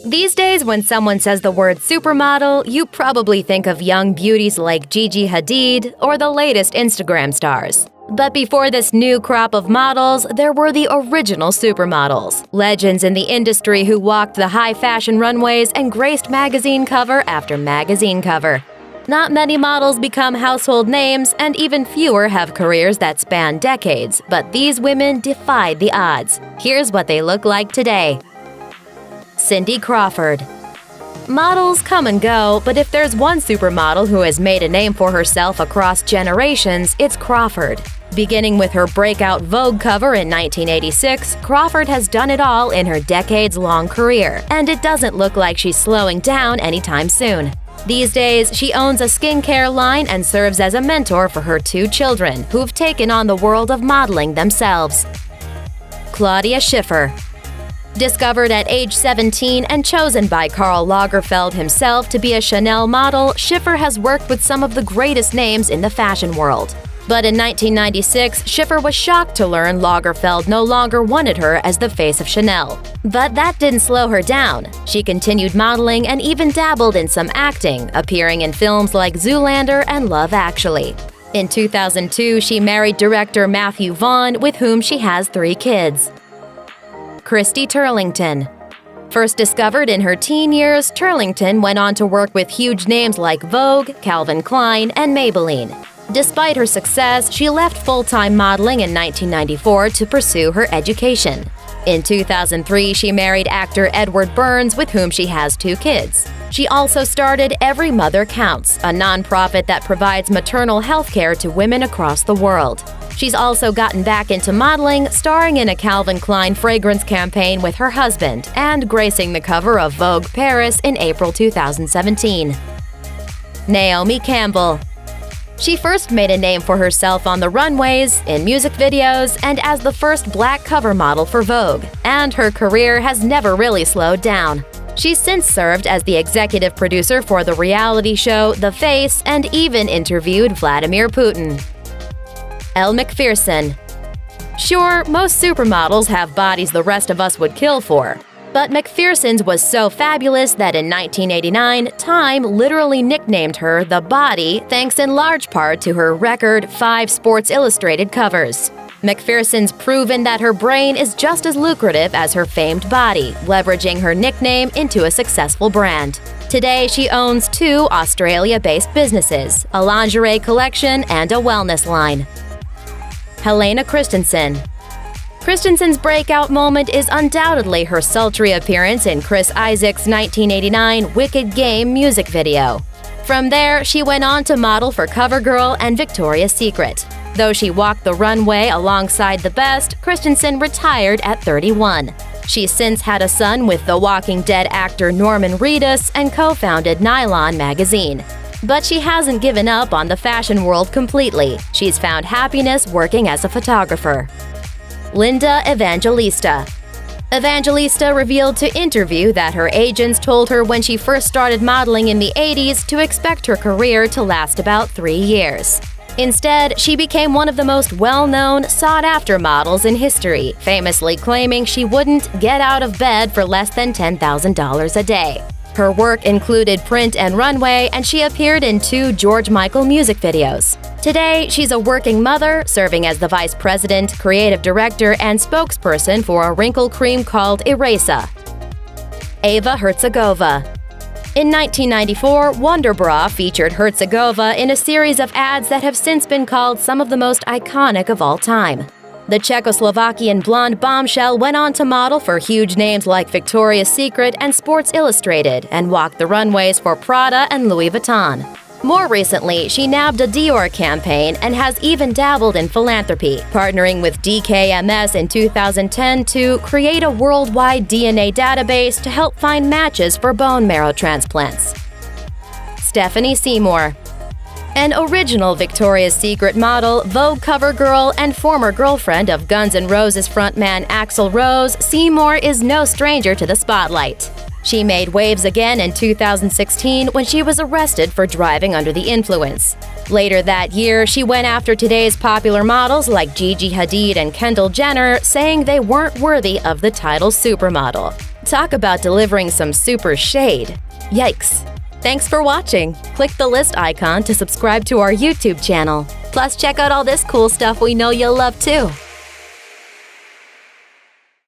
These days, when someone says the word supermodel, you probably think of young beauties like Gigi Hadid or the latest Instagram stars. But before this new crop of models, there were the original supermodels, legends in the industry who walked the high fashion runways and graced magazine cover after magazine cover. Not many models become household names, and even fewer have careers that span decades, but these women defied the odds. Here's what they look like today. Cindy Crawford. Models come and go, but if there's one supermodel who has made a name for herself across generations, it's Crawford. Beginning with her breakout Vogue cover in 1986, Crawford has done it all in her decades-long career, and it doesn't look like she's slowing down anytime soon. These days, she owns a skincare line and serves as a mentor for her 2 children, who've taken on the world of modeling themselves. Claudia Schiffer. Discovered at age 17 and chosen by Karl Lagerfeld himself to be a Chanel model, Schiffer has worked with some of the greatest names in the fashion world. But in 1996, Schiffer was shocked to learn Lagerfeld no longer wanted her as the face of Chanel. But that didn't slow her down. She continued modeling and even dabbled in some acting, appearing in films like Zoolander and Love Actually. In 2002, she married director Matthew Vaughn, with whom she has 3 kids. Christy Turlington. First discovered in her teen years, Turlington went on to work with huge names like Vogue, Calvin Klein, and Maybelline. Despite her success, she left full-time modeling in 1994 to pursue her education. In 2003, she married actor Edward Burns, with whom she has 2 kids. She also started Every Mother Counts, a nonprofit that provides maternal health care to women across the world. She's also gotten back into modeling, starring in a Calvin Klein fragrance campaign with her husband and gracing the cover of Vogue Paris in April 2017. Naomi Campbell. She first made a name for herself on the runways, in music videos, and as the first black cover model for Vogue, and her career has never really slowed down. She's since served as the executive producer for the reality show The Face and even interviewed Vladimir Putin. Elle Macpherson. Sure, most supermodels have bodies the rest of us would kill for. But Macpherson's was so fabulous that in 1989, Time literally nicknamed her The Body, thanks in large part to her record 5 Sports Illustrated covers. Macpherson's proven that her brain is just as lucrative as her famed body, leveraging her nickname into a successful brand. Today, she owns 2 Australia-based businesses, a lingerie collection and a wellness line. Helena Christensen. Christensen's breakout moment is undoubtedly her sultry appearance in Chris Isaak's 1989 Wicked Game music video. From there, she went on to model for CoverGirl and Victoria's Secret. Though she walked the runway alongside the best, Christensen retired at 31. She's since had a son with The Walking Dead actor Norman Reedus and co-founded Nylon magazine. But she hasn't given up on the fashion world completely. She's found happiness working as a photographer. Linda Evangelista. Evangelista revealed to Interview that her agents told her when she first started modeling in the 80s to expect her career to last about 3 years. Instead, she became one of the most well-known, sought-after models in history, famously claiming she wouldn't get out of bed for less than $10,000 a day. Her work included print and runway, and she appeared in 2 George Michael music videos. Today, she's a working mother, serving as the vice president, creative director, and spokesperson for a wrinkle cream called Erasa. Eva Herzegova. In 1994, Wonder Bra featured Herzegova in a series of ads that have since been called some of the most iconic of all time. The Czechoslovakian blonde bombshell went on to model for huge names like Victoria's Secret and Sports Illustrated and walked the runways for Prada and Louis Vuitton. More recently, she nabbed a Dior campaign and has even dabbled in philanthropy, partnering with DKMS in 2010 to create a worldwide DNA database to help find matches for bone marrow transplants. Stephanie Seymour. An original Victoria's Secret model, Vogue cover girl, and former girlfriend of Guns N' Roses frontman Axl Rose, Seymour is no stranger to the spotlight. She made waves again in 2016 when she was arrested for driving under the influence. Later that year, she went after today's popular models like Gigi Hadid and Kendall Jenner, saying they weren't worthy of the title supermodel. Talk about delivering some super shade. Yikes. Thanks for watching. Click the list icon to subscribe to our YouTube channel. Plus, check out all this cool stuff we know you'll love too.